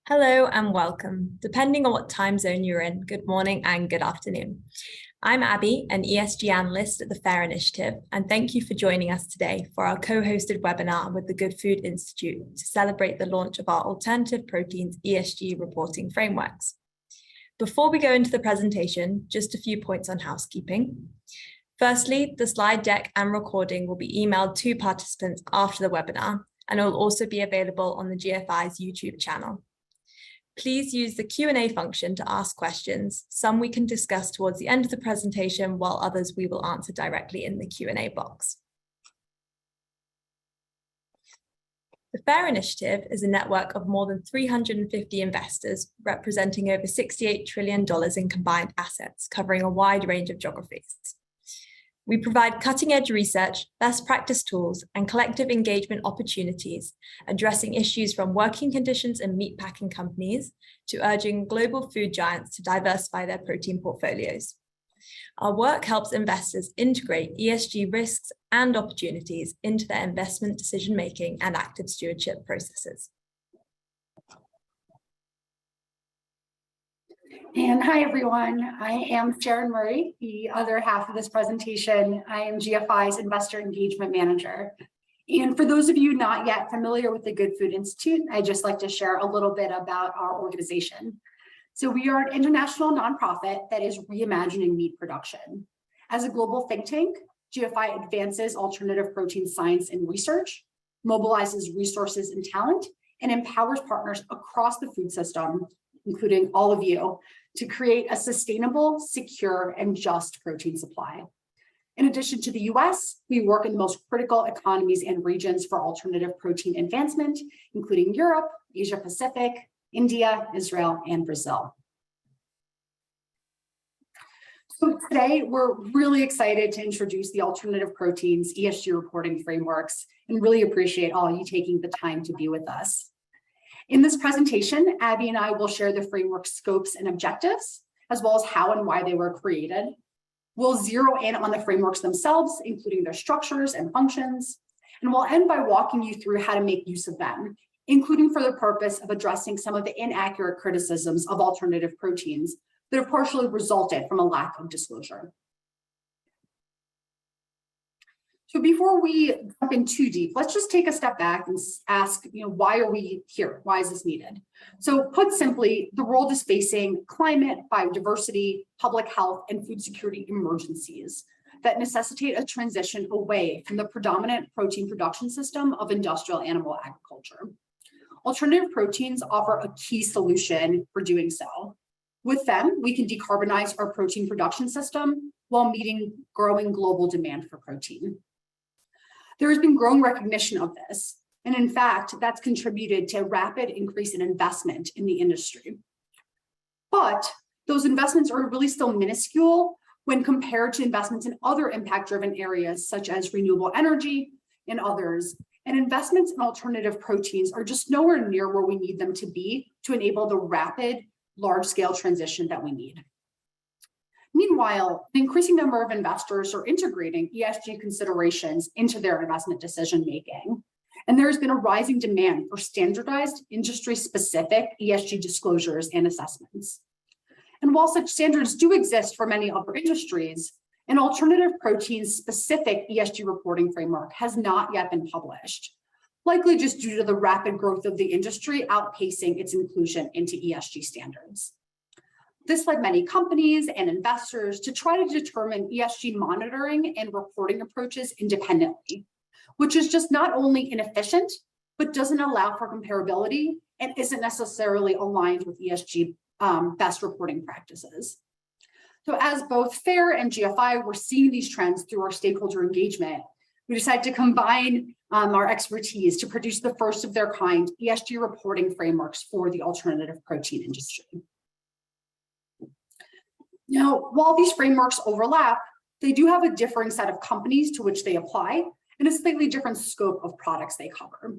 Hello and welcome. Depending on what time zone you're in, good morning and good afternoon. I'm Abby, an ESG analyst at the FAIRR Initiative, and thank you for joining us today for our co-hosted webinar with the Good Food Institute to celebrate the launch of our Alternative Proteins ESG reporting frameworks. Before we go into the presentation, just a few points on housekeeping. Firstly, the slide deck and recording will be emailed to participants after the webinar, and it will also be available on the GFI's YouTube channel. Please use the Q&A function to ask questions. Some we can discuss towards the end of the presentation, while others we will answer directly in the Q&A box. The FAIRR Initiative is a network of more than 350 investors, representing over $68 trillion in combined assets, covering a wide range of geographies. We provide cutting-edge research, best practice tools, and collective engagement opportunities, addressing issues from working conditions in meatpacking companies to urging global food giants to diversify their protein portfolios. Our work helps investors integrate ESG risks and opportunities into their investment decision-making and active stewardship processes. And hi, everyone. I am Sharon Murray, the other half of this presentation. I am GFI's Investor Engagement Manager. And for those of you not yet familiar with the Good Food Institute, I'd just like to share a little bit about our organization. So we are an international nonprofit that is reimagining meat production. As a global think tank, GFI advances alternative protein science and research, mobilizes resources and talent, and empowers partners across the food system, including all of you, to create a sustainable, secure, and just protein supply. In addition to the US, we work in the most critical economies and regions for alternative protein advancement, including Europe, Asia Pacific, India, Israel, and Brazil. So today, we're really excited to introduce the Alternative Proteins ESG reporting frameworks and really appreciate all you taking the time to be with us. In this presentation, Abby and I will share the framework scopes and objectives, as well as how and why they were created. We'll zero in on the frameworks themselves, including their structures and functions, and we'll end by walking you through how to make use of them, including for the purpose of addressing some of the inaccurate criticisms of alternative proteins that have partially resulted from a lack of disclosure. So before we jump in too deep, let's just take a step back and ask, why are we here? Why is this needed? So put simply, the world is facing climate, biodiversity, public health, and food security emergencies that necessitate a transition away from the predominant protein production system of industrial animal agriculture. Alternative proteins offer a key solution for doing so. With them, we can decarbonize our protein production system while meeting growing global demand for protein. There has been growing recognition of this, and in fact, that's contributed to a rapid increase in investment in the industry. But those investments are really still minuscule when compared to investments in other impact-driven areas, such as renewable energy and others. And investments in alternative proteins are just nowhere near where we need them to be to enable the rapid, large-scale transition that we need. Meanwhile, the increasing number of investors are integrating ESG considerations into their investment decision-making. And there has been a rising demand for standardized, industry-specific ESG disclosures and assessments. And while such standards do exist for many other industries, an alternative protein-specific ESG reporting framework has not yet been published, likely just due to the rapid growth of the industry outpacing its inclusion into ESG standards. This led many companies and investors to try to determine ESG monitoring and reporting approaches independently, which is just not only inefficient, but doesn't allow for comparability and isn't necessarily aligned with ESG best reporting practices. So as both FAIRR and GFI were seeing these trends through our stakeholder engagement, we decided to combine our expertise to produce the first of their kind ESG reporting frameworks for the alternative protein industry. Now, while these frameworks overlap, they do have a differing set of companies to which they apply and a slightly different scope of products they cover.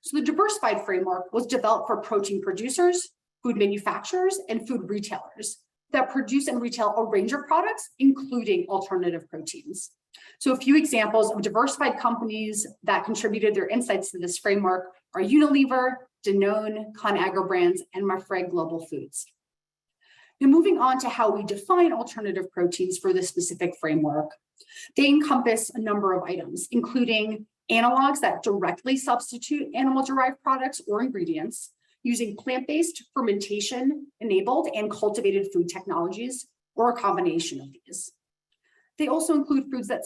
So the diversified framework was developed for protein producers, food manufacturers, and food retailers that produce and retail a range of products, including alternative proteins. So a few examples of diversified companies that contributed their insights to this framework are Unilever, Danone, ConAgra Brands, and Mafre Global Foods. Now, moving on to how we define alternative proteins for this specific framework, they encompass a number of items, including analogs that directly substitute animal-derived products or ingredients, using plant-based, fermentation-enabled, and cultivated food technologies, or a combination of these. They also include foods that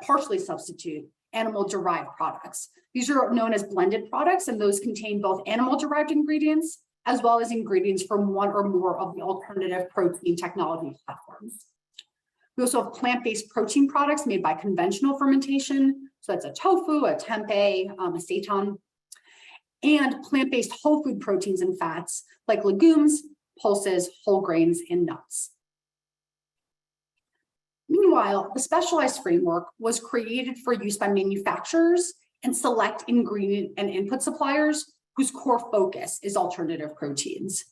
partially substitute animal-derived products. These are known as blended products, and those contain both animal-derived ingredients as well as ingredients from one or more of the alternative protein technology platforms. We also have plant-based protein products made by conventional fermentation. So that's a tofu, a tempeh, a seitan, and plant-based whole food proteins and fats like legumes, pulses, whole grains, and nuts. Meanwhile, the specialized framework was created for use by manufacturers and select ingredient and input suppliers whose core focus is alternative proteins.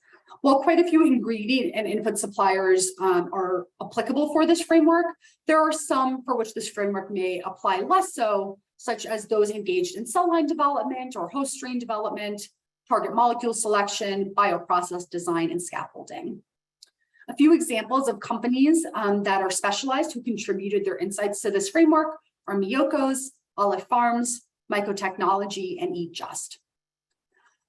While quite a few ingredient and input suppliers are applicable for this framework, there are some for which this framework may apply less so, such as those engaged in cell line development or host strain development, target molecule selection, bioprocess design, and scaffolding. A few examples of companies that are specialized who contributed their insights to this framework are Miyoko's, Olive Farms, Mycotechnology, and Eat Just.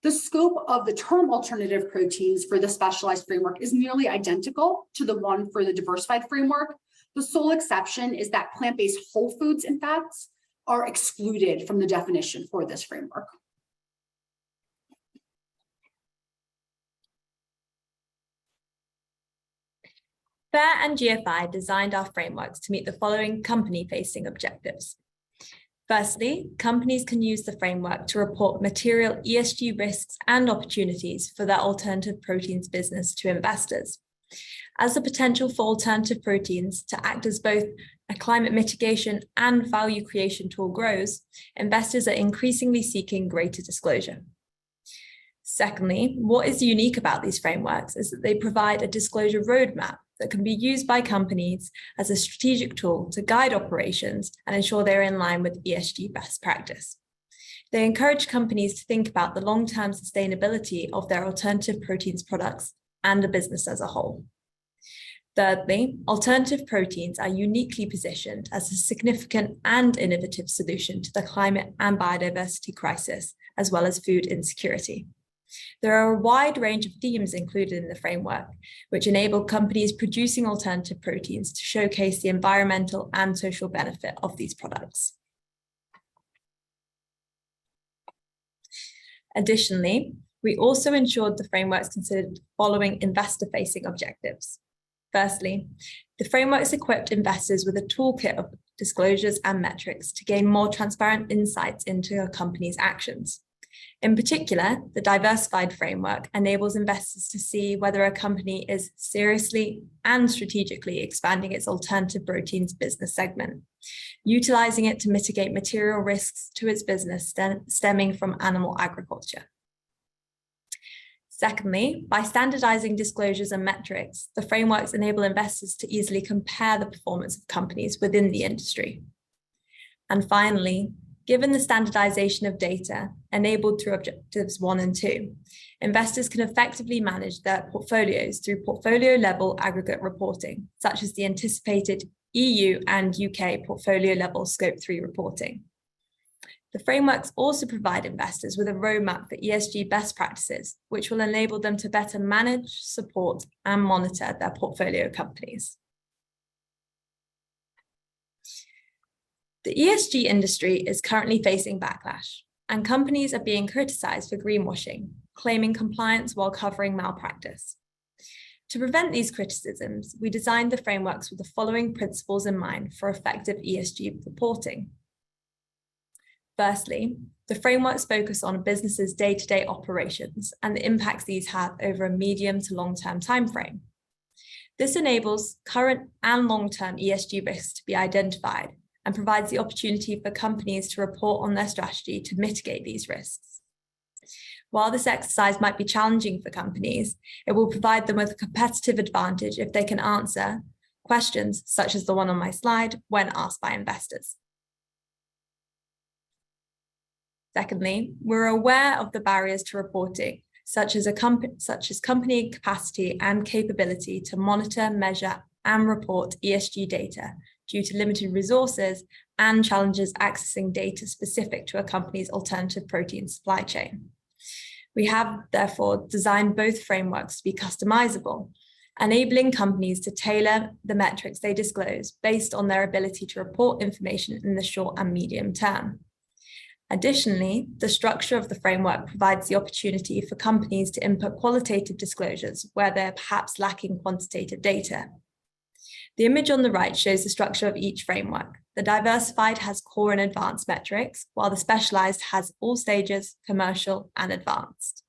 The scope of the term alternative proteins for the specialized framework is nearly identical to the one for the diversified framework. The sole exception is that plant-based whole foods and fats are excluded from the definition for this framework. FAIRR and GFI designed our frameworks to meet the following company-facing objectives. Firstly, companies can use the framework to report material ESG risks and opportunities for their alternative proteins business to investors. As the potential for alternative proteins to act as both a climate mitigation and value creation tool grows, investors are increasingly seeking greater disclosure. Secondly, what is unique about these frameworks is that they provide a disclosure roadmap that can be used by companies as a strategic tool to guide operations and ensure they're in line with ESG best practice. They encourage companies to think about the long-term sustainability of their alternative proteins products and the business as a whole. Thirdly, alternative proteins are uniquely positioned as a significant and innovative solution to the climate and biodiversity crisis, as well as food insecurity. There are a wide range of themes included in the framework, which enable companies producing alternative proteins to showcase the environmental and social benefit of these products. Additionally, we also ensured the frameworks considered following investor-facing objectives. Firstly, the frameworks equipped investors with a toolkit of disclosures and metrics to gain more transparent insights into a company's actions. In particular, the diversified framework enables investors to see whether a company is seriously and strategically expanding its alternative proteins business segment, utilizing it to mitigate material risks to its business stemming from animal agriculture. Secondly, by standardizing disclosures and metrics, the frameworks enable investors to easily compare the performance of companies within the industry. And finally, given the standardization of data enabled through objectives 1 and 2, investors can effectively manage their portfolios through portfolio-level aggregate reporting, such as the anticipated EU and UK portfolio-level Scope 3 reporting. The frameworks also provide investors with a roadmap for ESG best practices, which will enable them to better manage, support, and monitor their portfolio companies. The ESG industry is currently facing backlash, and companies are being criticized for greenwashing, claiming compliance while covering malpractice. To prevent these criticisms, we designed the frameworks with the following principles in mind for effective ESG reporting. Firstly, the frameworks focus on a business's day-to-day operations and the impacts these have over a medium to long-term timeframe. This enables current and long-term ESG risks to be identified and provides the opportunity for companies to report on their strategy to mitigate these risks. While this exercise might be challenging for companies, it will provide them with a competitive advantage if they can answer questions such as the one on my slide when asked by investors. Secondly, we're aware of the barriers to reporting, such as company capacity and capability to monitor, measure, and report ESG data due to limited resources and challenges accessing data specific to a company's alternative protein supply chain. We have therefore designed both frameworks to be customizable, enabling companies to tailor the metrics they disclose based on their ability to report information in the short and medium term. Additionally, the structure of the framework provides the opportunity for companies to input qualitative disclosures where they're perhaps lacking quantitative data. The image on the right shows the structure of each framework. The diversified has core and advanced metrics, while the specialized has all stages, commercial and advanced.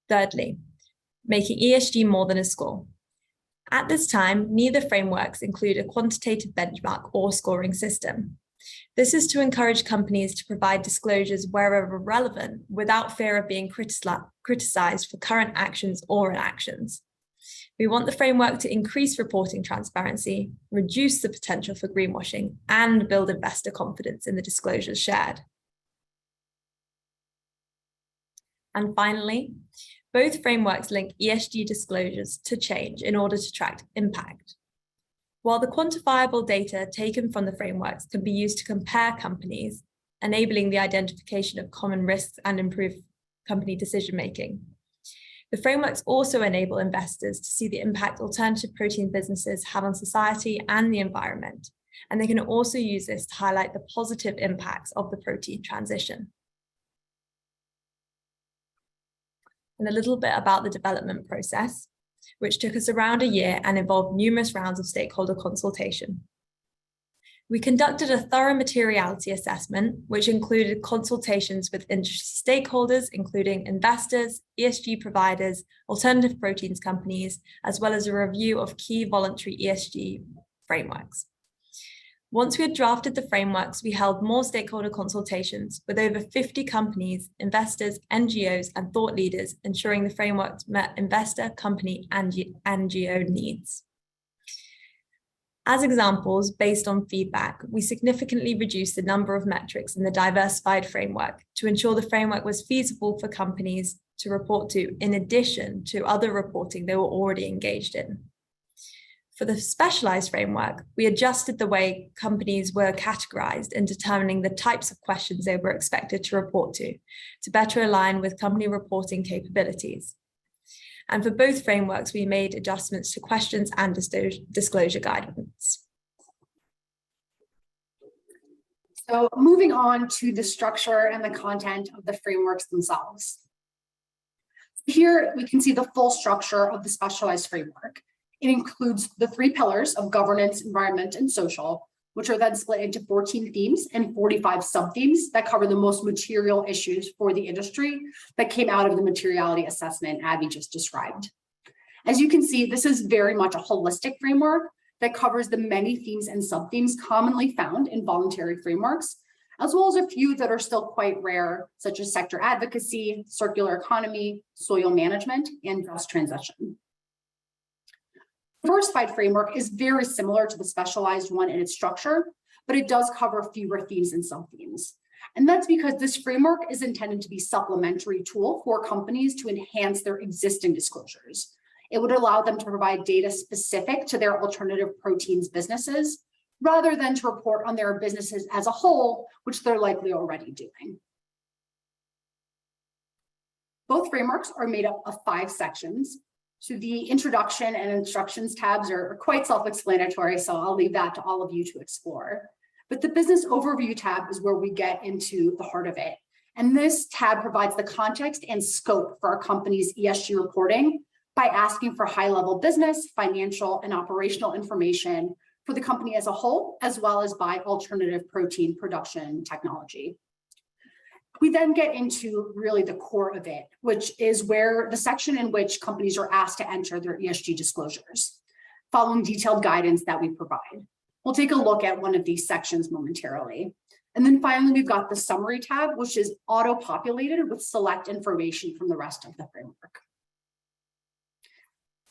Thirdly, making ESG more than a score. At this time, neither frameworks include a quantitative benchmark or scoring system. This is to encourage companies to provide disclosures wherever relevant without fear of being criticized for current actions or inactions. We want the framework to increase reporting transparency, reduce the potential for greenwashing, and build investor confidence in the disclosures shared. And finally, both frameworks link ESG disclosures to change in order to track impact. While the quantifiable data taken from the frameworks can be used to compare companies, enabling the identification of common risks and improve company decision-making, the frameworks also enable investors to see the impact alternative protein businesses have on society and the environment, and they can also use this to highlight the positive impacts of the protein transition. And a little bit about the development process, which took us around a year and involved numerous rounds of stakeholder consultation. We conducted a thorough materiality assessment, which included consultations with industry stakeholders, including investors, ESG providers, alternative proteins companies, as well as a review of key voluntary ESG frameworks. Once we had drafted the frameworks, we held more stakeholder consultations with over 50 companies, investors, NGOs, and thought leaders, ensuring the frameworks met investor, company, and NGO needs. As examples, based on feedback, we significantly reduced the number of metrics in the diversified framework to ensure the framework was feasible for companies to report to, in addition to other reporting they were already engaged in. For the specialized framework, we adjusted the way companies were categorized in determining the types of questions they were expected to report to better align with company reporting capabilities. And for both frameworks, we made adjustments to questions and disclosure guidance. So moving on to the structure and the content of the frameworks themselves. Here we can see the full structure of the specialized framework. It includes the 3 pillars of governance, environment, and social, which are then split into 14 themes and 45 sub-themes that cover the most material issues for the industry that came out of the materiality assessment Abby just described. As you can see, this is very much a holistic framework that covers the many themes and sub-themes commonly found in voluntary frameworks, as well as a few that are still quite rare, such as sector advocacy, circular economy, soil management, and just transition. The diversified framework is very similar to the specialized one in its structure, but it does cover fewer themes and sub-themes. And that's because this framework is intended to be a supplementary tool for companies to enhance their existing disclosures. It would allow them to provide data specific to their alternative proteins businesses, rather than to report on their businesses as a whole, which they're likely already doing. Both frameworks are made up of 5 sections. So the introduction and instructions tabs are quite self-explanatory, so I'll leave that to all of you to explore. But the business overview tab is where we get into the heart of it. And this tab provides the context and scope for our company's ESG reporting by asking for high-level business, financial, and operational information for the company as a whole, as well as by alternative protein production technology. We then get into really the core of it, which is where the section in which companies are asked to enter their ESG disclosures, following detailed guidance that we provide. We'll take a look at one of these sections momentarily. And then finally, we've got the summary tab, which is auto-populated with select information from the rest of the framework.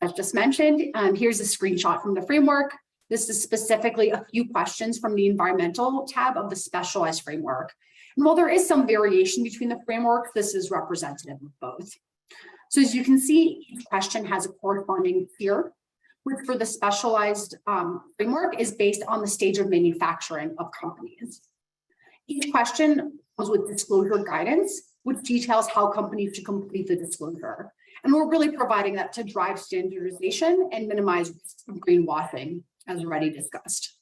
As just mentioned, here's a screenshot from the framework. This is specifically a few questions from the environmental tab of the specialized framework. And while there is some variation between the frameworks, this is representative of both. So as you can see, each question has a corresponding tier, which for the specialized framework is based on the stage of manufacturing of companies. Each question comes with disclosure guidance, which details how companies should complete the disclosure. And we're really providing that to drive standardization and minimize risk of greenwashing, as already discussed.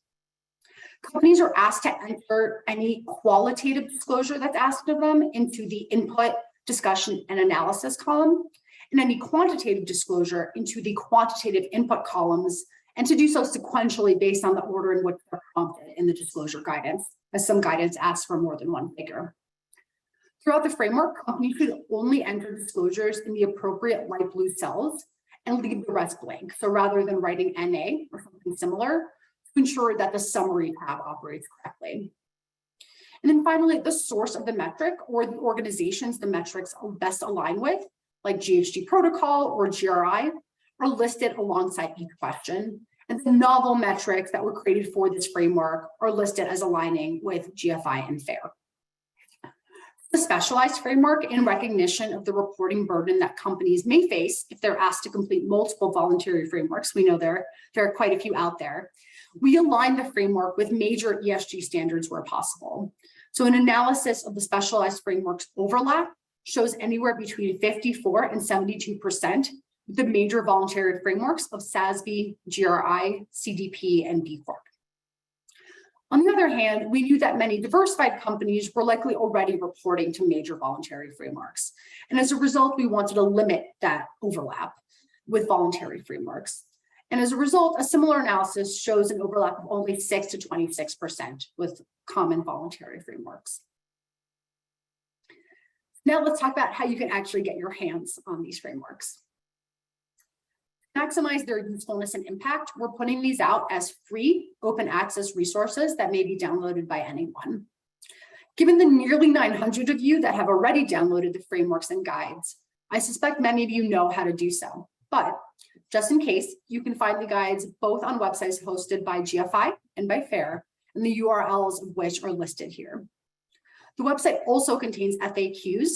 Companies are asked to enter any qualitative disclosure that's asked of them into the input, discussion, and analysis column, and any quantitative disclosure into the quantitative input columns, and to do so sequentially based on the order in which they're prompted in the disclosure guidance, as some guidance asks for more than one figure. Throughout the framework, companies should only enter disclosures in the appropriate light blue cells and leave the rest blank. So rather than writing NA or something similar, to ensure that the summary tab operates correctly. And then finally, the source of the metric or the organizations the metrics are best aligned with, like GHG protocol or GRI, are listed alongside each question. And the novel metrics that were created for this framework are listed as aligning with GFI and FAIRR. The specialized framework, in recognition of the reporting burden that companies may face if they're asked to complete multiple voluntary frameworks, we know there are quite a few out there, we align the framework with major ESG standards where possible. So an analysis of the specialized frameworks overlap shows anywhere between 54 and 72% with the major voluntary frameworks of SASB, GRI, CDP, and B Corp. On the other hand, we knew that many diversified companies were likely already reporting to major voluntary frameworks. And as a result, we wanted to limit that overlap with voluntary frameworks. And as a result, a similar analysis shows an overlap of only 6 to 26% with common voluntary frameworks. Now let's talk about how you can actually get your hands on these frameworks. To maximize their usefulness and impact, we're putting these out as free open access resources that may be downloaded by anyone. Given the nearly 900 of you that have already downloaded the frameworks and guides, I suspect many of you know how to do so. But just in case, you can find the guides both on websites hosted by GFI and by FAIRR, and the URLs of which are listed here. The website also contains FAQs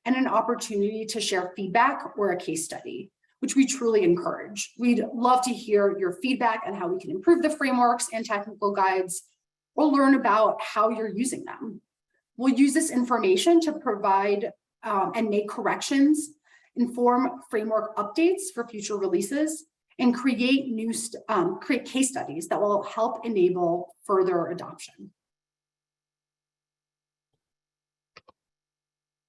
and an opportunity to share feedback or a case study, which we truly encourage. We'd love to hear your feedback on how we can improve the frameworks and technical guides, or learn about how you're using them. We'll use this information to provide and make corrections, inform framework updates for future releases, and create case studies that will help enable further adoption.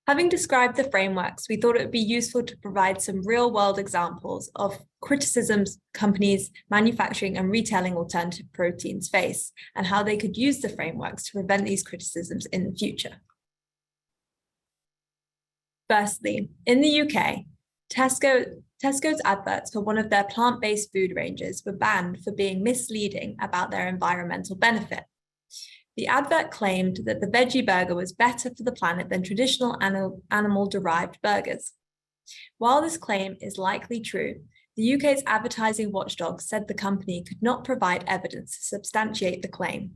Having described the frameworks, we thought it would be useful to provide some real-world examples of criticisms companies manufacturing and retailing alternative proteins face, and how they could use the frameworks to prevent these criticisms in the future. Firstly, in the UK, Tesco's adverts for one of their plant-based food ranges were banned for being misleading about their environmental benefit. The advert claimed that the veggie burger was better for the planet than traditional animal-derived burgers. While this claim is likely true, the UK's advertising watchdog said the company could not provide evidence to substantiate the claim.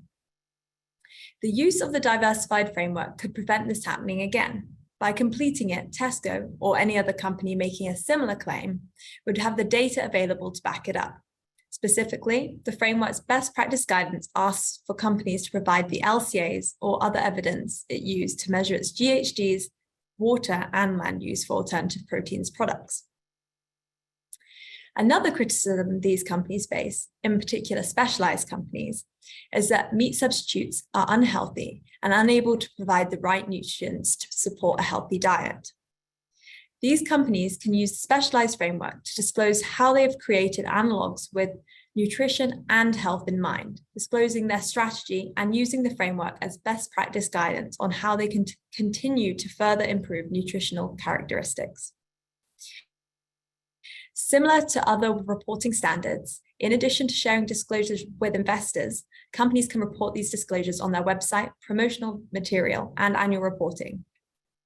The use of the diversified framework could prevent this happening again. By completing it, Tesco, or any other company making a similar claim, would have the data available to back it up. Specifically, the framework's best practice guidance asks for companies to provide the LCAs or other evidence it used to measure its GHGs, water, and land use for alternative proteins products. Another criticism these companies face, in particular specialized companies, is that meat substitutes are unhealthy and unable to provide the right nutrients to support a healthy diet. These companies can use the specialized framework to disclose how they have created analogs with nutrition and health in mind, disclosing their strategy and using the framework as best practice guidance on how they can continue to further improve nutritional characteristics. Similar to other reporting standards, in addition to sharing disclosures with investors, companies can report these disclosures on their website, promotional material, and annual reporting,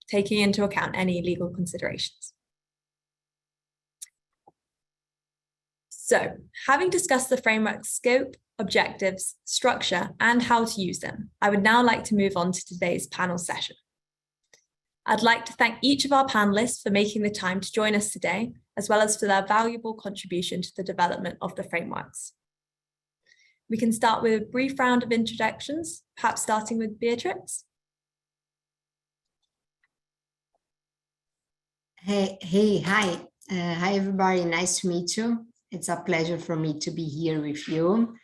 taking into account any legal considerations. So, having discussed the framework's scope, objectives, structure, and how to use them, I would now like to move on to today's panel session. I'd like to thank each of our panelists for making the time to join us today, as well as for their valuable contribution to the development of the frameworks. We can start with a brief round of introductions, perhaps starting with Beatrix. Hi. Hi, everybody. Nice to meet you. It's a pleasure for me to be here with you.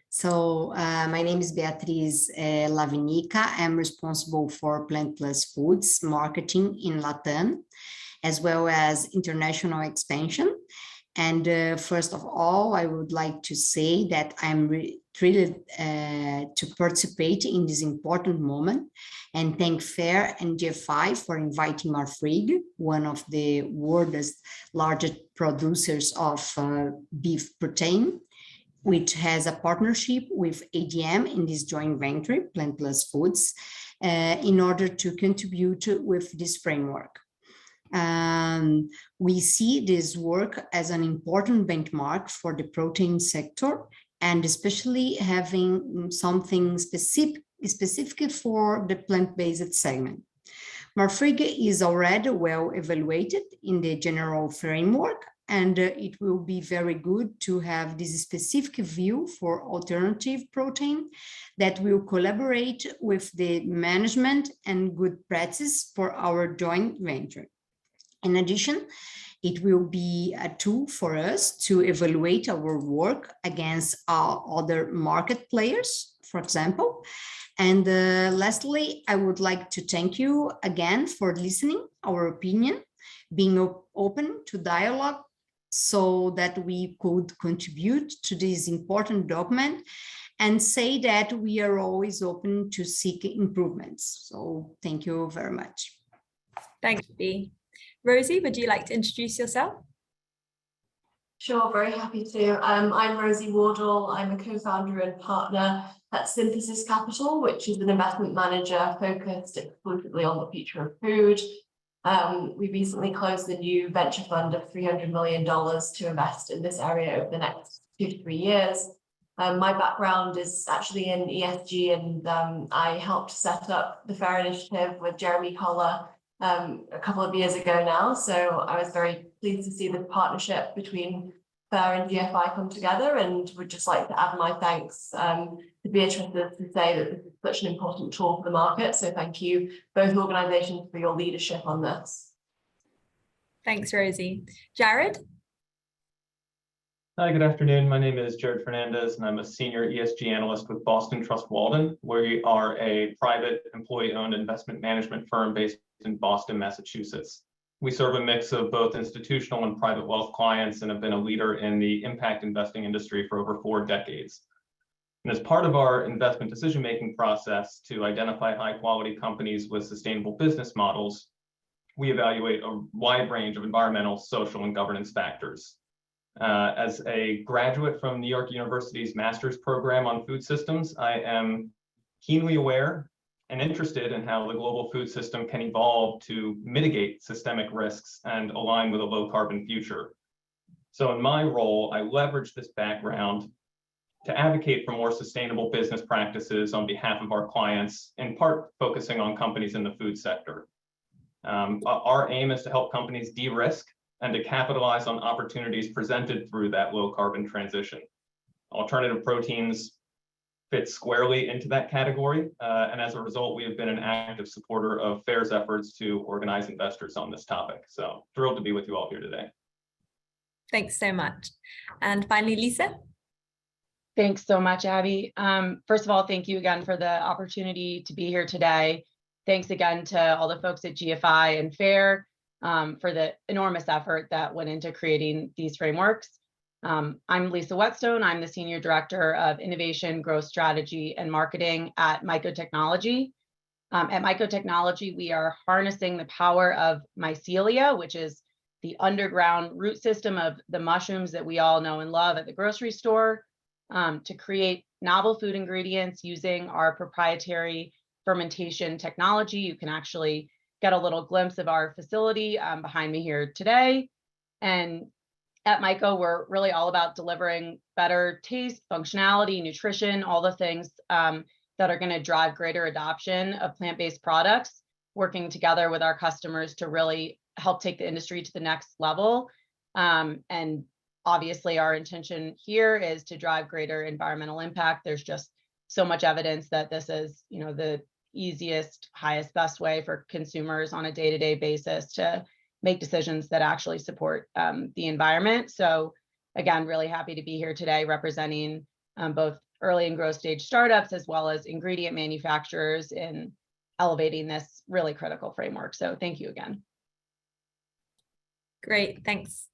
So my name is Beatriz Lavinica. I'm responsible for Plant Plus Foods marketing in Latam, as well as international expansion. And first of all, I would like to say that I'm thrilled to participate in this important moment and thank FAIRR and GFI for inviting Marfrig, one of the world's largest producers of beef protein, which has a partnership with ADM in this joint venture, Plant Plus Foods, in order to contribute with this framework. We see this work as an important benchmark for the protein sector, and especially having something specific for the plant-based segment. Marfrig is already well evaluated in the general framework, and it will be very good to have this specific view for alternative protein that will collaborate with the management and good practice for our joint venture. In addition, it will be a tool for us to evaluate our work against other market players, for example. And lastly, I would like to thank you again for listening our opinion, being open to dialogue so that we could contribute to this important document, and say that we are always open to seek improvements. So thank you very much. Thank you, Bea. Rosie, would you like to introduce yourself? Sure, very happy to. I'm Rosie Wardle. I'm a co-founder and partner at Synthesis Capital, which is an investment manager focused exclusively on the future of food. We recently closed a new venture fund of $300 million to invest in this area over the next 2 to 3 years. My background is actually in ESG, and I helped set up the FAIRR Initiative with Jeremy Collar a couple of years ago now. So I was very pleased to see the partnership between FAIRR and GFI come together, and would just like to add my thanks to Beatrice to say that this is such an important tool for the market. So thank you, both organizations, for your leadership on this. Thanks, Rosie. Jared? Hi, good afternoon. My name is Jared Fernandez, and I'm a senior ESG analyst with Boston Trust Walden. We are a private employee-owned investment management firm based in Boston, Massachusetts. We serve a mix of both institutional and private wealth clients, and have been a leader in the impact investing industry for over 4 decades. And as part of our investment decision-making process to identify high-quality companies with sustainable business models, we evaluate a wide range of environmental, social, and governance factors. As a graduate from New York University's master's program on food systems, I am keenly aware and interested in how the global food system can evolve to mitigate systemic risks and align with a low carbon future. So in my role, I leverage this background to advocate for more sustainable business practices on behalf of our clients, in part focusing on companies in the food sector. Our aim is to help companies de-risk and to capitalize on opportunities presented through that low carbon transition. Alternative proteins fit squarely into that category, and as a result, we have been an active supporter of FAIRR's efforts to organize investors on this topic. So thrilled to be with you all here today. Thanks so much. And finally, Lisa. Thanks so much, Abby. First of all, thank you again for the opportunity to be here today. Thanks again to all the folks at GFI and FAIRR for the enormous effort that went into creating these frameworks. I'm Lisa Whetstone. I'm the Senior Director of Innovation, Growth Strategy, and Marketing at Mycotechnology. At Mycotechnology, we are harnessing the power of mycelia, which is the underground root system of the mushrooms that we all know and love at the grocery store, to create novel food ingredients using our proprietary fermentation technology. You can actually get a little glimpse of our facility behind me here today. And At Myco, we're really all about delivering better taste, functionality, nutrition, all the things that are going to drive greater adoption of plant-based products, working together with our customers to really help take the industry to the next level. And obviously, our intention here is to drive greater environmental impact. There's just so much evidence that this is, the easiest, highest, best way for consumers on a day-to-day basis to make decisions that actually support the environment. So again, really happy to be here today representing both early and growth stage startups as well as ingredient manufacturers in elevating this really critical framework. So thank you again. Great, thanks.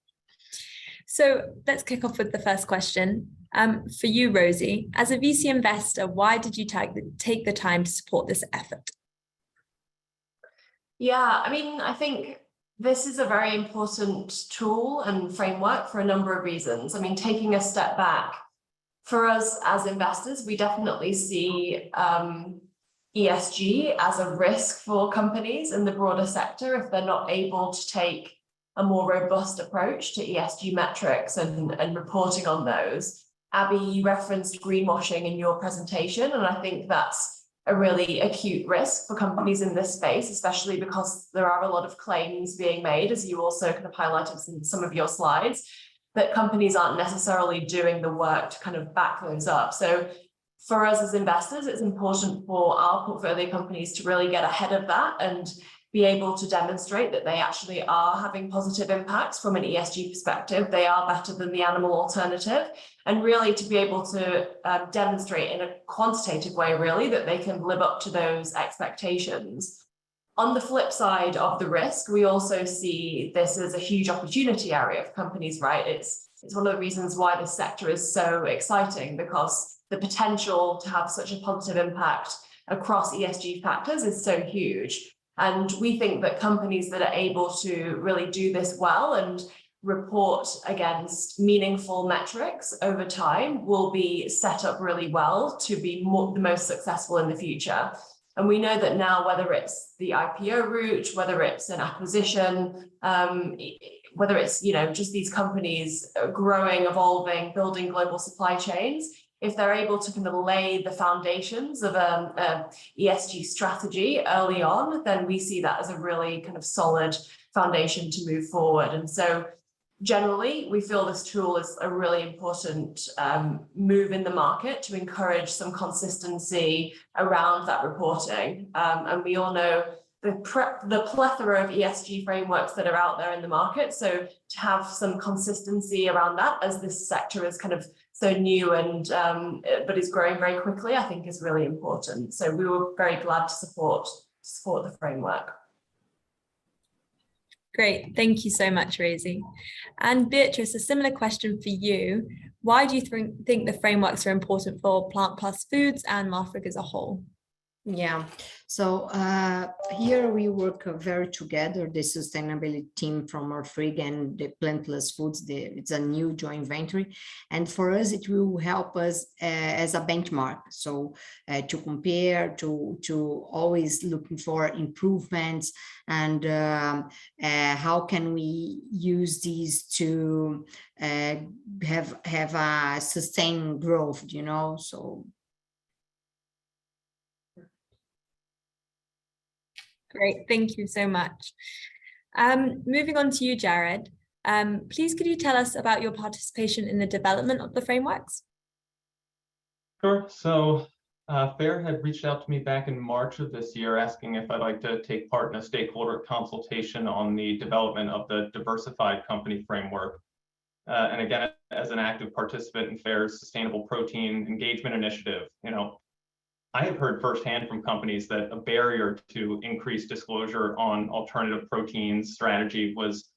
So let's kick off with the first question. For you, Rosie, as a VC investor, why did you take the time to support this effort? Yeah, I think this is a very important tool and framework for a number of reasons. Taking a step back, for us as investors, we definitely see ESG as a risk for companies in the broader sector if they're not able to take a more robust approach to ESG metrics and reporting on those. Abby, you referenced greenwashing in your presentation, and I think that's a really acute risk for companies in this space, especially because there are a lot of claims being made, as you also kind of highlighted in some of your slides, that companies aren't necessarily doing the work to kind of back those up. So for us as investors, it's important for our portfolio companies to really get ahead of that and be able to demonstrate that they actually are having positive impacts from an ESG perspective. They are better than the animal alternative, and really to be able to demonstrate in a quantitative way, really, that they can live up to those expectations. On the flip side of the risk, we also see this as a huge opportunity area for companies, right? It's one of the reasons why this sector is so exciting, because the potential to have such a positive impact across ESG factors is so huge. And we think that companies that are able to really do this well and report against meaningful metrics over time will be set up really well to be the most successful in the future. And we know that now, whether it's the IPO route, whether it's an acquisition, whether it's just these companies growing, evolving, building global supply chains, if they're able to kind of lay the foundations of a ESG strategy early on, then we see that as a really kind of solid foundation to move forward. And so generally, we feel this tool is a really important move in the market to encourage some consistency around that reporting. And we all know the plethora of ESG frameworks that are out there in the market. So to have some consistency around that, as this sector is kind of so new and but is growing very quickly, I think is really important. So we were very glad to support the framework. Great, thank you so much, Rosie. And Beatrice, a similar question for you. Why do you think the frameworks are important for Plant Plus Foods and Marfrig as a whole? Yeah, so here we work very together, the sustainability team from Marfrig and the Plant Plus Foods. It's a new joint venture, and for us it will help us as a benchmark. So to compare, to always looking for improvements, and how can we use these to have a sustained growth, so. Great, thank you so much. Moving on to you, Jared. Please, could you tell us about your participation in the development of the frameworks? Sure. So FAIRR had reached out to me back in March of this year, asking if I'd like to take part in a stakeholder consultation on the development of the diversified company framework. And again, as an active participant in FAIRR's Sustainable Protein Engagement Initiative, I have heard firsthand from companies that a barrier to increased disclosure on alternative proteins strategy was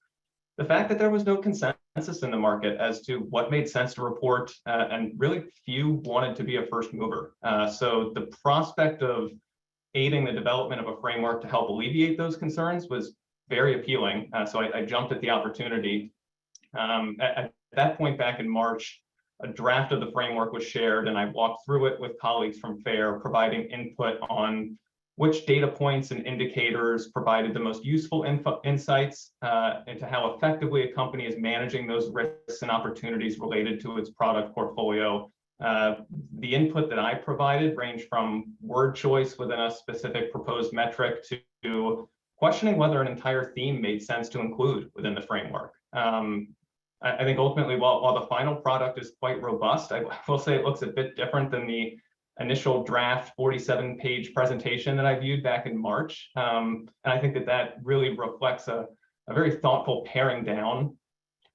the fact that there was no consensus in the market as to what made sense to report, and really few wanted to be a first mover. So the prospect of aiding the development of a framework to help alleviate those concerns was very appealing. So I jumped at the opportunity. At that point back in March, a draft of the framework was shared, and I walked through it with colleagues from FAIRR, providing input on which data points and indicators provided the most useful insights into how effectively a company is managing those risks and opportunities related to its product portfolio. The input that I provided ranged from word choice within a specific proposed metric to questioning whether an entire theme made sense to include within the framework. I think ultimately, while the final product is quite robust, I will say it looks a bit different than the initial draft 47-page presentation that I viewed back in March. And I think that really reflects a very thoughtful paring down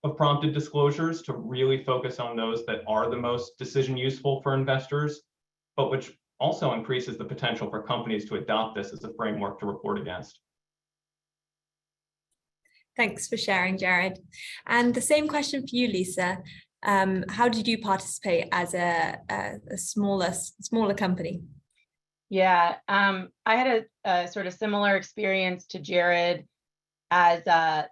of prompted disclosures to really focus on those that are the most decision useful for investors, but which also increases the potential for companies to adopt this as a framework to report against. Thanks for sharing, Jared. And the same question for you, Lisa. How did you participate as a smaller company? Yeah, I had a sort of similar experience to Jared as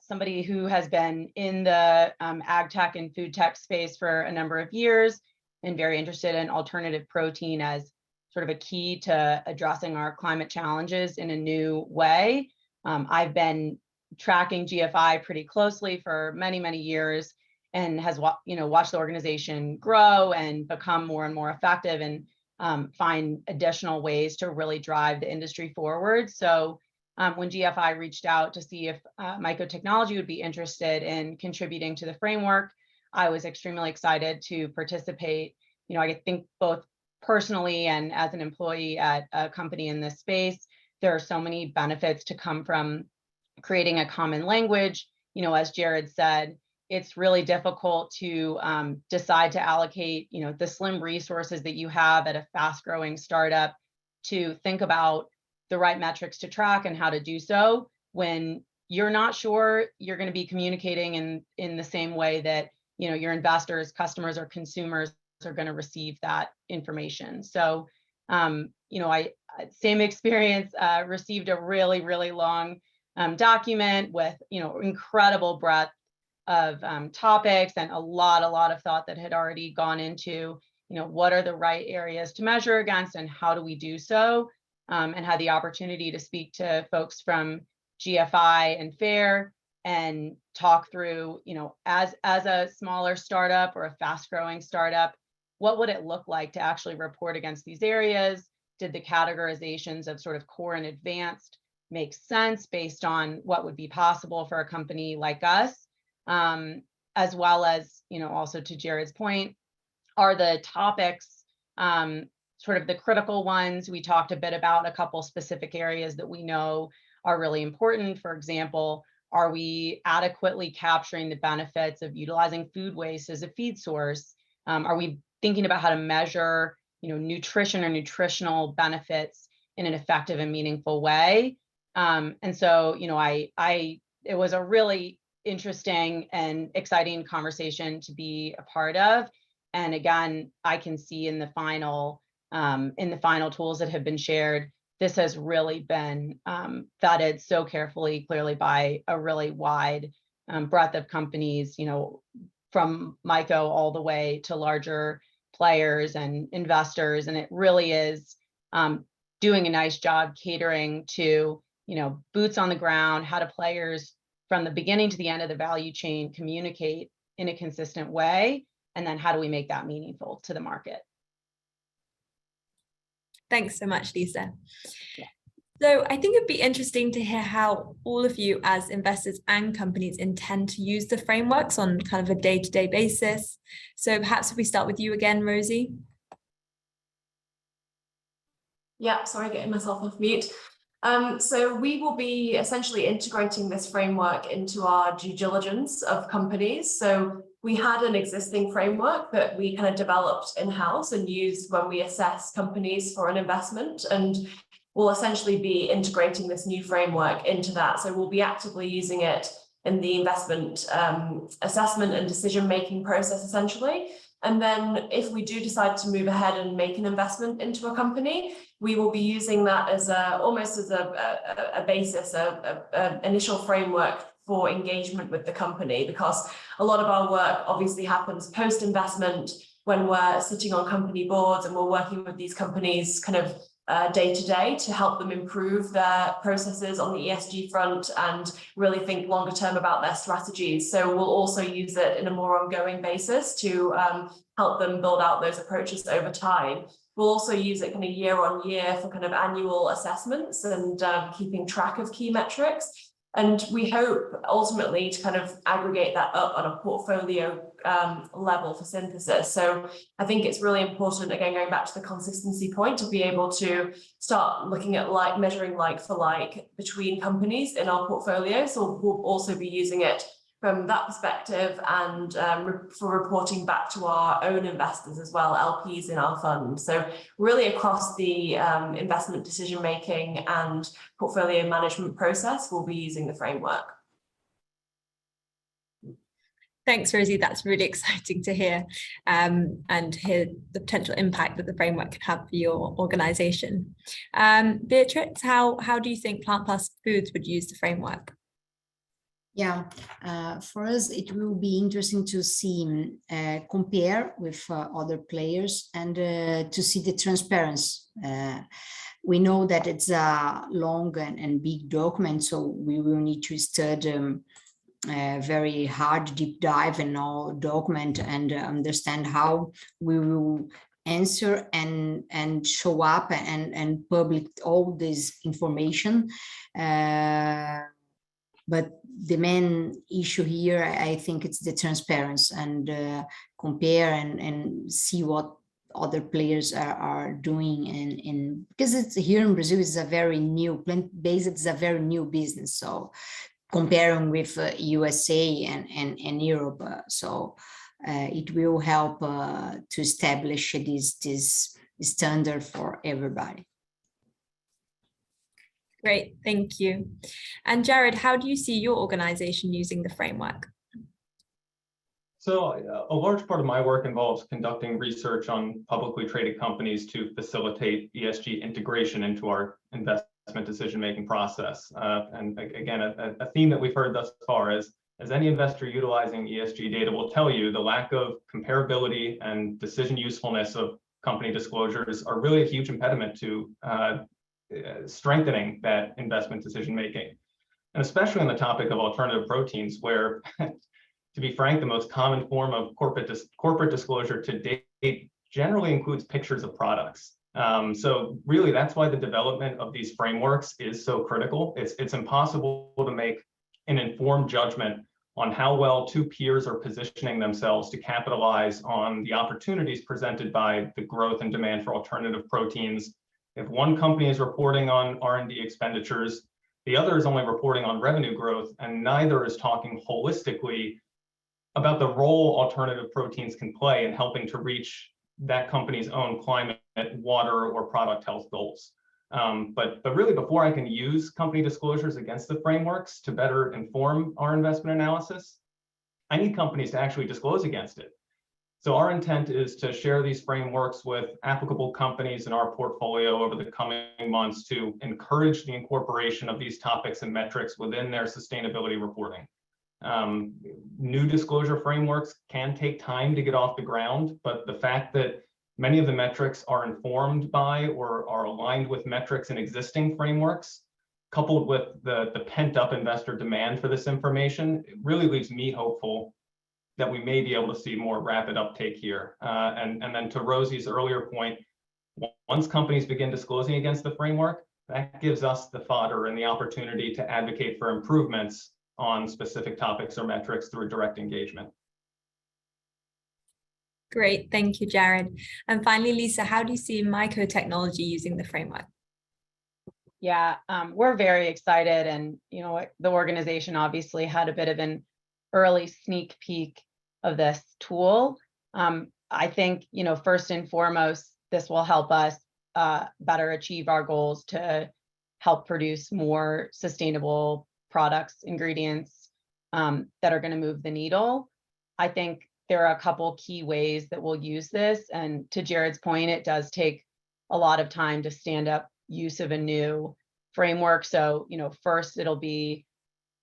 somebody who has been in the ag tech and food tech space for a number of years and very interested in alternative protein as sort of a key to addressing our climate challenges in a new way. I've been tracking GFI pretty closely for many, many years and has watched the organization grow and become more and more effective and find additional ways to really drive the industry forward. So when GFI reached out to see if Mycotechnology would be interested in contributing to the framework, I was extremely excited to participate. I think both personally and as an employee at a company in this space, there are so many benefits to come from creating a common language. As Jared said, it's really difficult to decide to allocate, the slim resources that you have at a fast-growing startup to think about the right metrics to track and how to do so when you're not sure you're going to be communicating in the same way that your investors, customers, or consumers are going to receive that information. So, I same experience, received a really, really long document with incredible breadth of topics and a lot of thought that had already gone into what are the right areas to measure against and how do we do so, and had the opportunity to speak to folks from GFI and FAIRR and talk through as a smaller startup or a fast-growing startup, what would it look like to actually report against these areas? Did the categorizations of sort of core and advanced make sense based on what would be possible for a company like us? As well as, also to Jared's point, are the topics sort of the critical ones? We talked a bit about a couple specific areas that we know are really important. For example, are we adequately capturing the benefits of utilizing food waste as a feed source? Are we thinking about how to measure, nutrition or nutritional benefits in an effective and meaningful way? And so, it was a really interesting and exciting conversation to be a part of. And again, I can see in the final tools that have been shared, this has really been vetted so carefully, clearly by a really wide breadth of companies, from Myco all the way to larger players and investors. And it really is doing a nice job catering to, boots on the ground, how do players from the beginning to the end of the value chain communicate in a consistent way? And then how do we make that meaningful to the market? Thanks so much, Lisa. Yeah. So I think it'd be interesting to hear how all of you as investors and companies intend to use the frameworks on kind of a day-to-day basis. So perhaps if we start with you again, Rosie. Yeah, sorry, getting myself off mute. So we will be essentially integrating this framework into our due diligence of companies. So we had an existing framework that we kind of developed in-house and used when we assess companies for an investment, and we'll essentially be integrating this new framework into that. So we'll be actively using it in the investment assessment and decision-making process, essentially. And then if we do decide to move ahead and make an investment into a company, we will be using that as almost as a basis, an initial framework for engagement with the company, because a lot of our work obviously happens post-investment when we're sitting on company boards and we're working with these companies kind of day to day to help them improve their processes on the ESG front and really think longer term about their strategies. So we'll also use it in a more ongoing basis to help them build out those approaches over time. We'll also use it kind of year on year for kind of annual assessments and keeping track of key metrics. And we hope ultimately to kind of aggregate that up on a portfolio level for synthesis. So I think it's really important, again, going back to the consistency point, to be able to start looking at measuring like for like between companies in our portfolio. So we'll also be using it from that perspective and for reporting back to our own investors as well, LPs in our fund. So really across the investment decision making and portfolio management process, we'll be using the framework. Thanks, Rosie. That's really exciting to hear and hear the potential impact that the framework can have for your organization. Beatrix, how do you think Plant Plus Foods would use the framework? Yeah, for us, it will be interesting to see, compare with other players and to see the transparency. We know that it's a long and big document, so we will need to study very hard deep dive in our document and understand how we will answer and show up and publish all this information. But the main issue here, I think it's the transparency and compare and see what other players are doing. And because it's here in Brazil, it's a very new plant-based, it's a very new business. So comparing with USA and Europe, it will help to establish this standard for everybody. Great, thank you. And Jared, how do you see your organization using the framework? So a large part of my work involves conducting research on publicly traded companies to facilitate ESG integration into our investment decision-making process. And again, a theme that we've heard thus far is, as any investor utilizing ESG data will tell you, the lack of comparability and decision usefulness of company disclosures are really a huge impediment to strengthening that investment decision making, and especially on the topic of alternative proteins, where, to be frank, the most common form of corporate disclosure to date generally includes pictures of products. So really, that's why the development of these frameworks is so critical. It's impossible to make an informed judgment on how well two peers are positioning themselves to capitalize on the opportunities presented by the growth and demand for alternative proteins. If one company is reporting on R&D expenditures, the other is only reporting on revenue growth, and neither is talking holistically about the role alternative proteins can play in helping to reach that company's own climate, water, or product health goals. But really, before I can use company disclosures against the frameworks to better inform our investment analysis, I need companies to actually disclose against it. So our intent is to share these frameworks with applicable companies in our portfolio over the coming months to encourage the incorporation of these topics and metrics within their sustainability reporting. New disclosure frameworks can take time to get off the ground, but the fact that many of the metrics are informed by or are aligned with metrics in existing frameworks, coupled with the pent-up investor demand for this information, it really leaves me hopeful that we may be able to see more rapid uptake here. And then to Rosie's earlier point, once companies begin disclosing against the framework, that gives us the fodder and the opportunity to advocate for improvements on specific topics or metrics through direct engagement. Great, thank you, Jared. And finally, Lisa, how do you see mycotechnology using the framework? Yeah, we're very excited, and the organization obviously had a bit of an early sneak peek of this tool. I think, first and foremost, this will help us better achieve our goals to help produce more sustainable products, ingredients that are going to move the needle. I think there are a couple key ways that we'll use this. And to Jared's point, it does take a lot of time to stand up use of a new framework. So, first it'll be,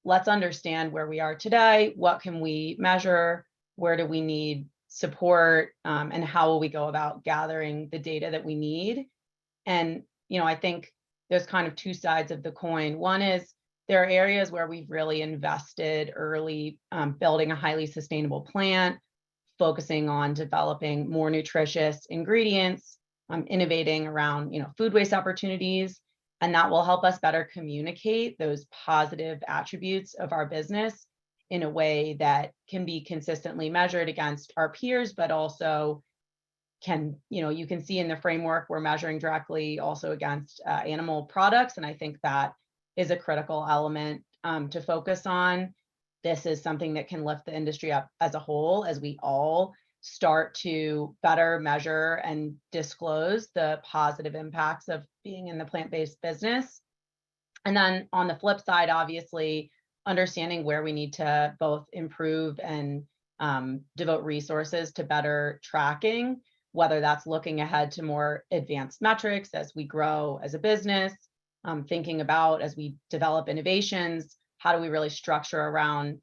let's understand where we are today. What can we measure? Where do we need support? And how will we go about gathering the data that we need? And I think there's kind of two sides of the coin. One is there are areas where we've really invested early, building a highly sustainable plant, focusing on developing more nutritious ingredients, innovating around, food waste opportunities, and that will help us better communicate those positive attributes of our business in a way that can be consistently measured against our peers, but also you can see in the framework we're measuring directly also against animal products. And I think that is a critical element to focus on. This is something that can lift the industry up as a whole as we all start to better measure and disclose the positive impacts of being in the plant-based business. And then on the flip side, obviously, understanding where we need to both improve and devote resources to better tracking, whether that's looking ahead to more advanced metrics as we grow as a business, thinking about as we develop innovations, how do we really structure around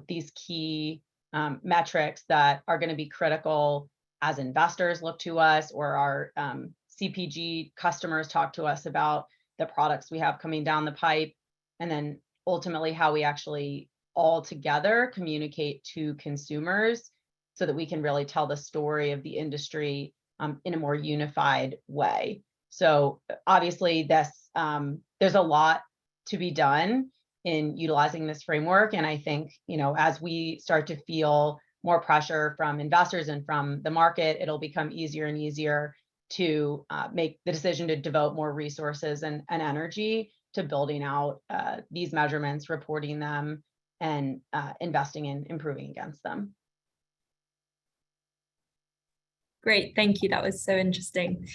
these key metrics that are going to be critical as investors look to us or our CPG customers talk to us about the products we have coming down the pipe, and then ultimately how we actually all together communicate to consumers so that we can really tell the story of the industry in a more unified way. So obviously there's a lot to be done in utilizing this framework. And I think, as we start to feel more pressure from investors and from the market, it'll become easier and easier to make the decision to devote more resources and energy to building out these measurements, reporting them, and investing in improving against them. Great, thank you. That was so interesting.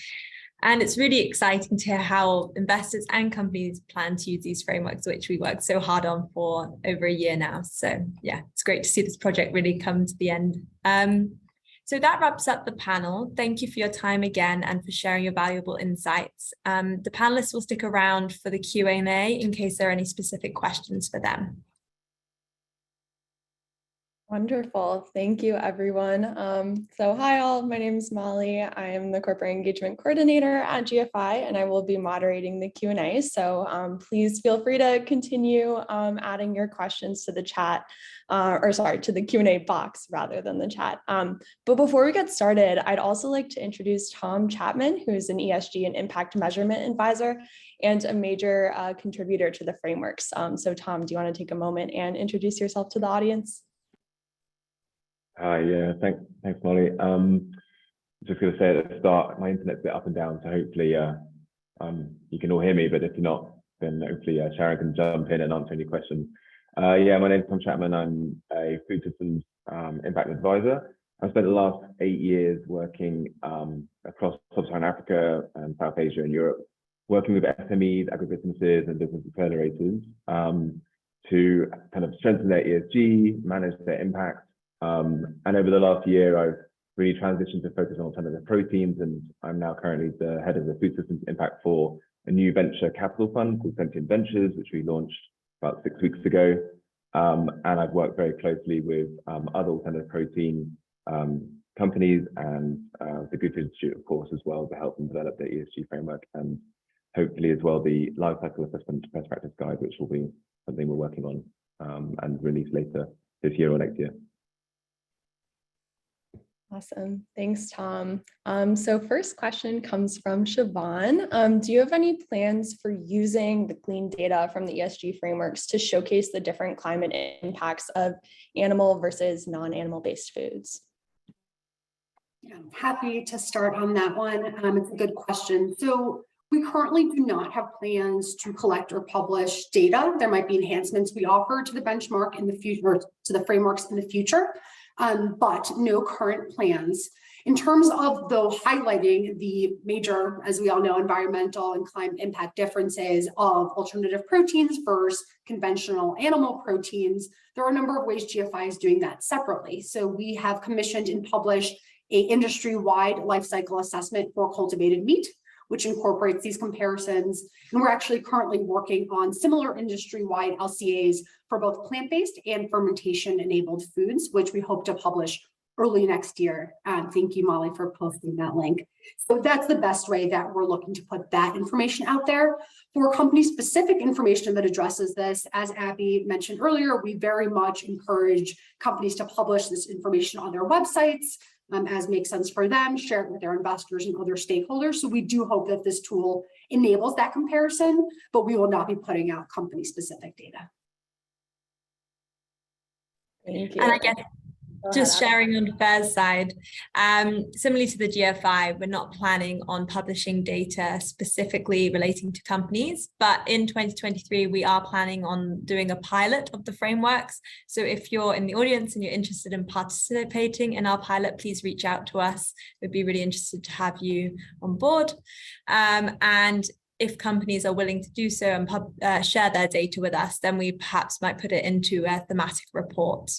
And it's really exciting to hear how investors and companies plan to use these frameworks, which we worked so hard on for over a year now. So yeah, it's great to see this project really come to the end. So that wraps up the panel. Thank you for your time again and for sharing your valuable insights. The panelists will stick around for the Q&A in case there are any specific questions for them. Wonderful. Thank you, everyone. So hi all, my name is Molly. I am the Corporate Engagement Coordinator at GFI, and I will be moderating the Q&A. So please feel free to continue adding your questions to the chat, to the Q&A box rather than the chat. But before we get started, I'd also like to introduce Tom Chapman, who is an ESG and impact measurement advisor and a major contributor to the frameworks. So Tom, do you want to take a moment and introduce yourself to the audience? Yeah, thanks, Molly. Just going to say at the start, my internet's a bit up and down, so hopefully you can all hear me, but if you're not, then hopefully Sharon can jump in and answer any questions. Yeah, my name's Tom Chapman. I'm a food systems impact advisor. I've spent the last 8 years working across sub-Saharan Africa and South Asia and Europe, working with SMEs, agribusinesses, and business accelerators to kind of strengthen their ESG, manage their impact. And over the last year, I've really transitioned to focus on alternative proteins, and I'm now currently the head of the food systems impact for a new venture capital fund called Sentient Ventures, which we launched about 6 weeks ago. And I've worked very closely with other alternative protein companies and the Good Food Institute, of course, as well, to help them develop their ESG framework, and hopefully as well the life cycle assessment best practice guide, which will be something we're working on and release later this year or next year. Awesome. Thanks, Tom. So first question comes from Siobhan. Do you have any plans for using the clean data from the ESG frameworks to showcase the different climate impacts of animal versus non-animal based foods? Yeah, I'm happy to start on that one. It's a good question. So we currently do not have plans to collect or publish data. There might be enhancements we offer to the benchmark in the future, to the frameworks in the future. But no current plans. In terms of though highlighting the major, as we all know, environmental and climate impact differences of alternative proteins versus conventional animal proteins, there are a number of ways GFI is doing that separately. So we have commissioned and published an industry-wide life cycle assessment for cultivated meat, which incorporates these comparisons. And we're actually currently working on similar industry-wide LCAs for both plant-based and fermentation-enabled foods, which we hope to publish early next year. Thank you, Molly, for posting that link. So that's the best way that we're looking to put that information out there. For company-specific information that addresses this, as Abby mentioned earlier, we very much encourage companies to publish this information on their websites, as makes sense for them, share it with their investors and other stakeholders. So we do hope that this tool enables that comparison, but we will not be putting out company-specific data. Thank you. And I guess just sharing on FAIRR's side, similarly to the GFI, we're not planning on publishing data specifically relating to companies, but in 2023, we are planning on doing a pilot of the frameworks. So if you're in the audience and you're interested in participating in our pilot, please reach out to us. We'd be really interested to have you on board. And if companies are willing to do so and share their data with us, then we perhaps might put it into a thematic report.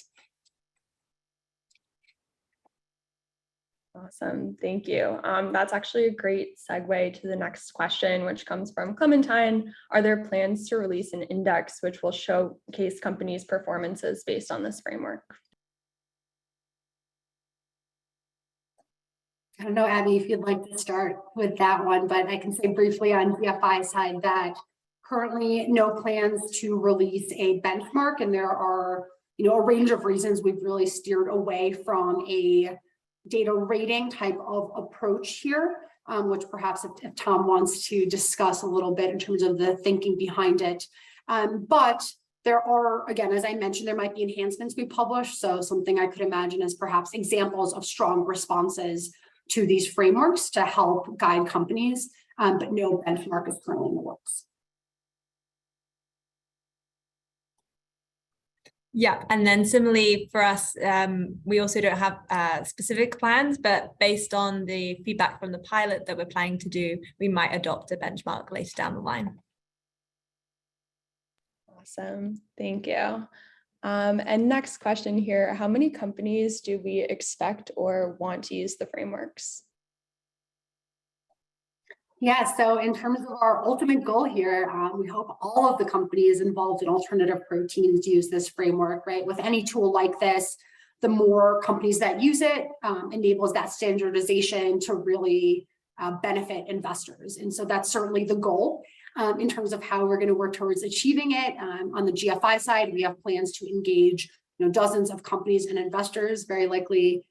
Awesome, thank you. That's actually a great segue to the next question, which comes from Clementine. Are there plans to release an index which will showcase companies' performances based on this framework? I don't know, Abby, if you'd like to start with that one, but I can say briefly on GFI side that currently no plans to release a benchmark, and there are, a range of reasons we've really steered away from a data rating type of approach here, which perhaps if Tom wants to discuss a little bit in terms of the thinking behind it. But there are, again, as I mentioned, there might be enhancements we publish. So something I could imagine is perhaps examples of strong responses to these frameworks to help guide companies, but no benchmark is currently in the works. Yeah, and then similarly for us, we also don't have specific plans, but based on the feedback from the pilot that we're planning to do, we might adopt a benchmark later down the line. Awesome, thank you. And next question here, how many companies do we expect or want to use the frameworks? Yeah, so in terms of our ultimate goal here, we hope all of the companies involved in alternative proteins use this framework, right? With any tool like this, the more companies that use it enables that standardization to really benefit investors. And so that's certainly the goal in terms of how we're going to work towards achieving it. On the GFI side, we have plans to engage dozens of companies and investors, very likely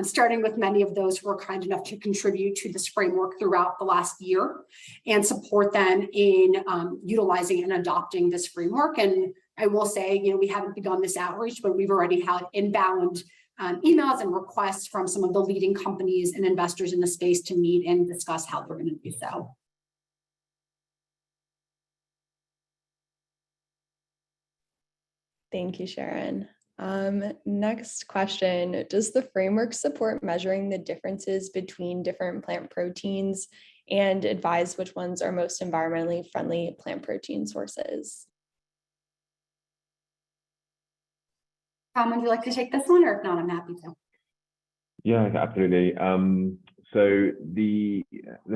starting with many of those who are kind enough to contribute to this framework throughout the last year and support them in utilizing and adopting this framework. And I will say, we haven't begun this outreach, but we've already had inbound emails and requests from some of the leading companies and investors in the space to meet and discuss how they're going to do so. Thank you, Sharon. Next question, does the framework support measuring the differences between different plant proteins and advise which ones are most environmentally friendly plant protein sources? Tom, would you like to take this one, or if not, I'm happy to. Yeah, absolutely. So the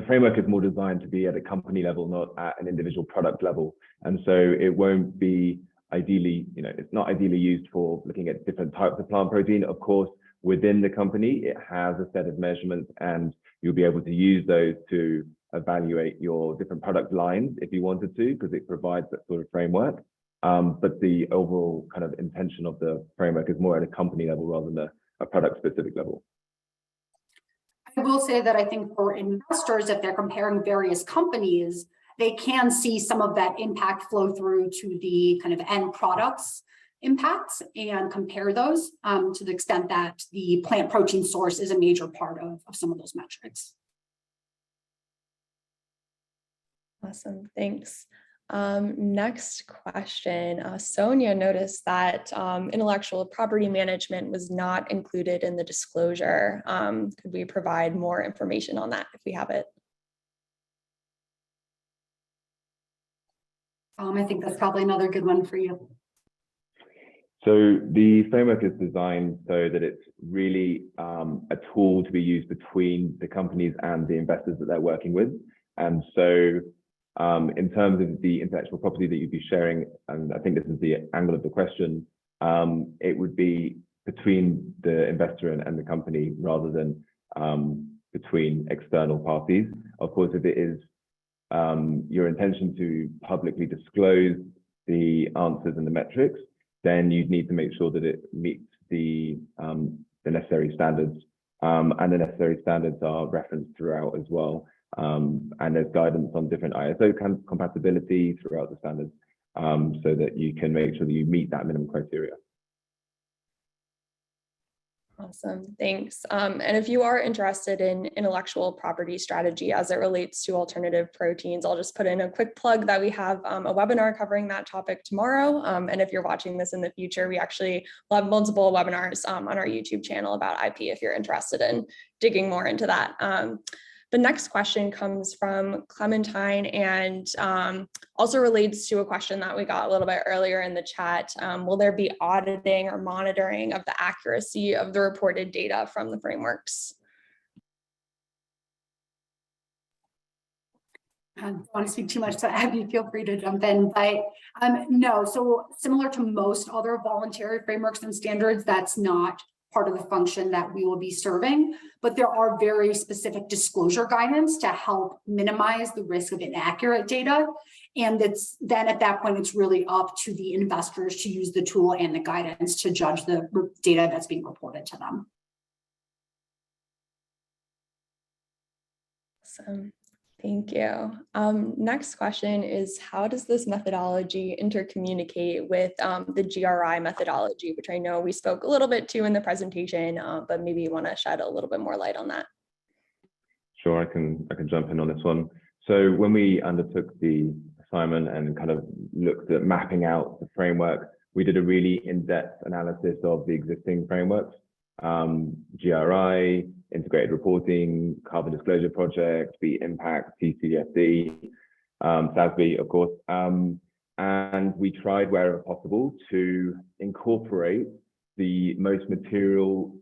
framework is more designed to be at a company level, not at an individual product level. And so it won't be ideally, it's not ideally used for looking at different types of plant protein. Of course, within the company, it has a set of measurements, and you'll be able to use those to evaluate your different product lines if you wanted to, because it provides that sort of framework. But the overall kind of intention of the framework is more at a company level rather than a product specific level. I will say that I think for investors, if they're comparing various companies, they can see some of that impact flow through to the kind of end products impacts and compare those to the extent that the plant protein source is a major part of some of those metrics. Awesome, thanks. Next question, Sonia noticed that intellectual property management was not included in the disclosure. Could we provide more information on that if we have it? I think that's probably another good one for you. So the framework is designed so that it's really a tool to be used between the companies and the investors that they're working with. And so in terms of the intellectual property that you'd be sharing, and I think this is the angle of the question, it would be between the investor and the company rather than between external parties. Of course, if it is your intention to publicly disclose the answers and the metrics, then you'd need to make sure that it meets the necessary standards, and the necessary standards are referenced throughout as well. And there's guidance on different ISO compatibility throughout the standards, so that you can make sure that you meet that minimum criteria. Awesome, thanks. And if you are interested in intellectual property strategy as it relates to alternative proteins, I'll just put in a quick plug that we have a webinar covering that topic tomorrow. And if you're watching this in the future, we actually will have multiple webinars on our YouTube channel about IP if you're interested in digging more into that. The next question comes from Clementine and also relates to a question that we got a little bit earlier in the chat. Will there be auditing or monitoring of the accuracy of the reported data from the frameworks? I don't want to speak too much, so Abby, feel free to jump in. But no, so similar to most other voluntary frameworks and standards, that's not part of the function that we will be serving, but there are very specific disclosure guidance to help minimize the risk of inaccurate data. And it's then at that point, it's really up to the investors to use the tool and the guidance to judge the data that's being reported to them. Awesome. Thank you. Next question is, how does this methodology intercommunicate with the GRI methodology, which I know we spoke a little bit to in the presentation, but maybe you want to shed a little bit more light on that. Sure, I can jump in on this one. So when we undertook the assignment and kind of looked at mapping out the framework, we did a really in-depth analysis of the existing frameworks, GRI, integrated reporting, carbon disclosure project, the impact, TCFD, SASB, of course. And we tried wherever possible to incorporate the most material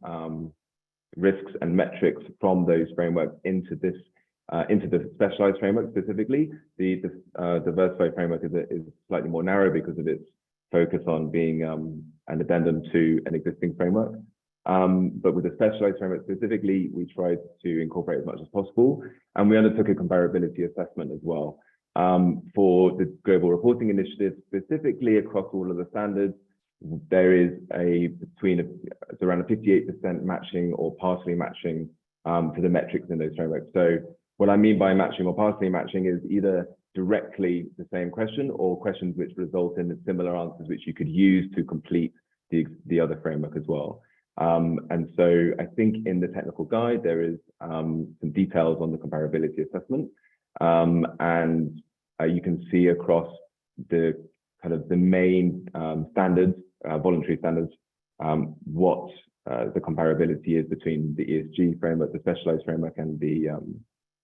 risks and metrics from those frameworks into the specialized framework specifically. The diversified framework is slightly more narrow because of its focus on being an addendum to an existing framework. But with the specialized framework specifically, we tried to incorporate as much as possible, and we undertook a comparability assessment as well. For the Global Reporting Initiative, specifically across all of the standards, there is it's around a 58% matching or partially matching to the metrics in those frameworks. So what I mean by matching or partially matching is either directly the same question or questions which result in similar answers which you could use to complete the other framework as well. And so I think in the technical guide, there is some details on the comparability assessment. And you can see across the kind of the main standards, voluntary standards, what the comparability is between the ESG framework, the specialized framework, and the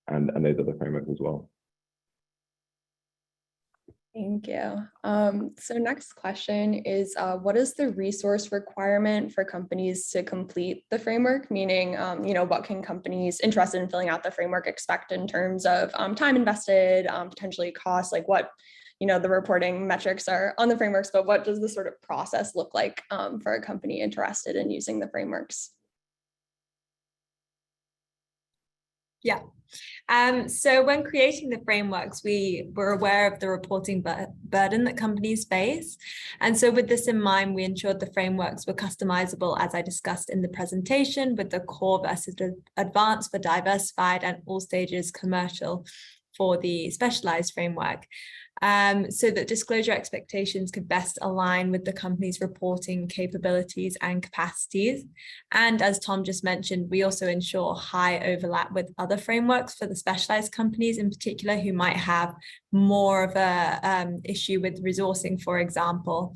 and those other frameworks as well. Thank you. So next question is, what is the resource requirement for companies to complete the framework? Meaning, what can companies interested in filling out the framework expect in terms of time invested, potentially costs, like what, the reporting metrics are on the frameworks, but what does the sort of process look like for a company interested in using the frameworks? Yeah. So when creating the frameworks, we were aware of the reporting burden that companies face. And so with this in mind, we ensured the frameworks were customizable, as I discussed in the presentation, with the core versus advanced for diversified and all stages commercial for the specialized framework. So that disclosure expectations could best align with the company's reporting capabilities and capacities. And as Tom just mentioned, we also ensure high overlap with other frameworks for the specialized companies in particular who might have more of a issue with resourcing, for example.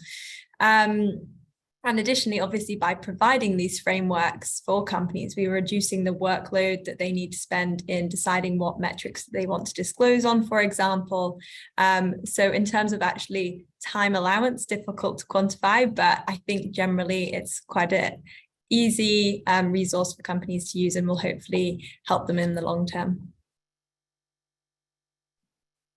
And additionally, obviously, by providing these frameworks for companies, we were reducing the workload that they need to spend in deciding what metrics they want to disclose on, for example. So in terms of actually time allowance, difficult to quantify, but I think generally it's quite an easy resource for companies to use and will hopefully help them in the long term.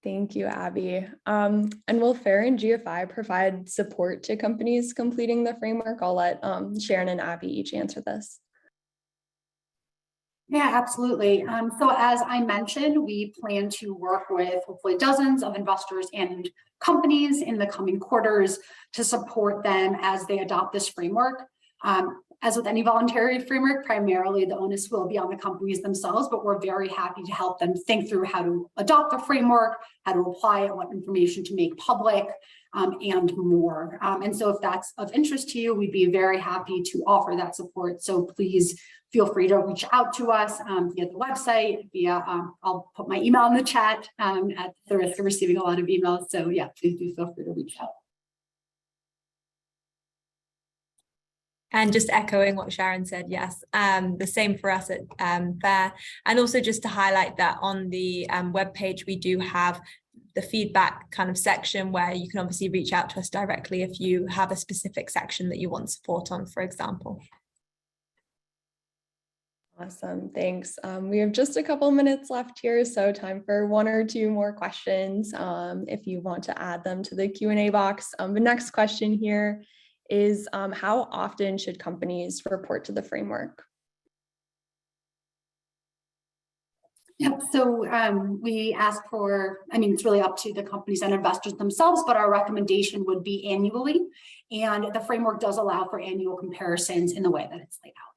Thank you, Abby. And will FAIRR and GFI provide support to companies completing the framework? I'll let Sharon and Abby each answer this. Yeah, absolutely. So as I mentioned, we plan to work with hopefully dozens of investors and companies in the coming quarters to support them as they adopt this framework. As with any voluntary framework, primarily the onus will be on the companies themselves, but we're very happy to help them think through how to adopt the framework, how to apply it, what information to make public, and more. And so if that's of interest to you, we'd be very happy to offer that support. So please feel free to reach out to us via the website, I'll put my email in the chat at the risk of receiving a lot of emails. So yeah, please do feel free to reach out. And just echoing what Sharon said, yes, the same for us at FAIRR. And also just to highlight that on the webpage, we do have the feedback kind of section where you can obviously reach out to us directly if you have a specific section that you want support on, for example. Awesome, thanks. We have just a couple minutes left here, so time for one or two more questions if you want to add them to the Q&A box. The next question here is how often should companies report to the framework? Yep, so we ask for, it's really up to the companies and investors themselves, but our recommendation would be annually. And the framework does allow for annual comparisons in the way that it's laid out.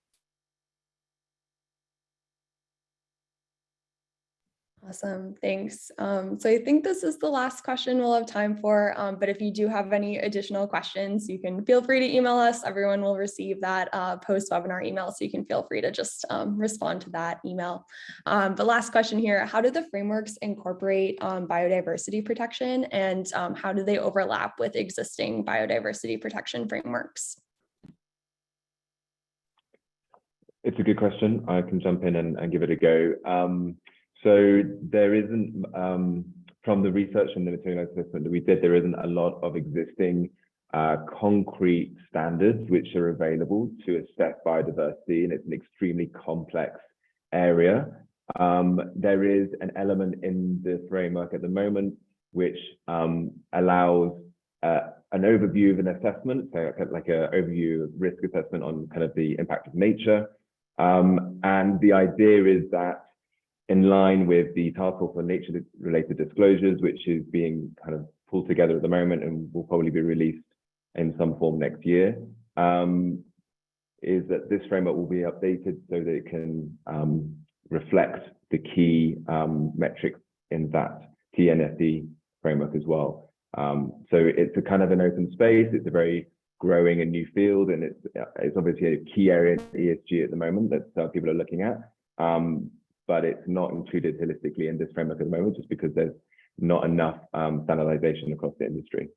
Awesome, thanks. So I think this is the last question we'll have time for, but if you do have any additional questions, you can feel free to email us. Everyone will receive that post-webinar email, so you can feel free to just respond to that email. The last question here, how do the frameworks incorporate biodiversity protection, and how do they overlap with existing biodiversity protection frameworks? It's a good question. I can jump in and give it a go. So there isn't, from the research and the material assessment that we did, there isn't a lot of existing concrete standards which are available to assess biodiversity, and it's an extremely complex area. There is an element in the framework at the moment which allows an overview of an assessment, so like an overview of risk assessment on kind of the impact of nature. And the idea is that in line with the Task Force on Nature-related Disclosures, which is being kind of pulled together at the moment and will probably be released in some form next year, is that this framework will be updated so that it can reflect the key metrics in that TNFD framework as well. So it's a kind of an open space. It's a very growing and new field, and it's obviously a key area in ESG at the moment that people are looking at. But it's not included holistically in this framework at the moment, just because there's not enough standardization across the industry.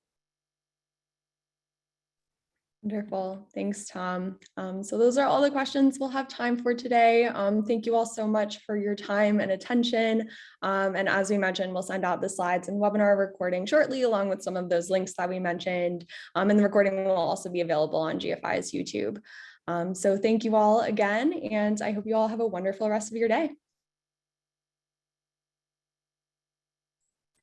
Wonderful, thanks, Tom. So those are all the questions we'll have time for today. Thank you all so much for your time and attention. And as we mentioned, we'll send out the slides and webinar recording shortly, along with some of those links that we mentioned. And the recording will also be available on GFI's YouTube. So thank you all again, and I hope you all have a wonderful rest of your day.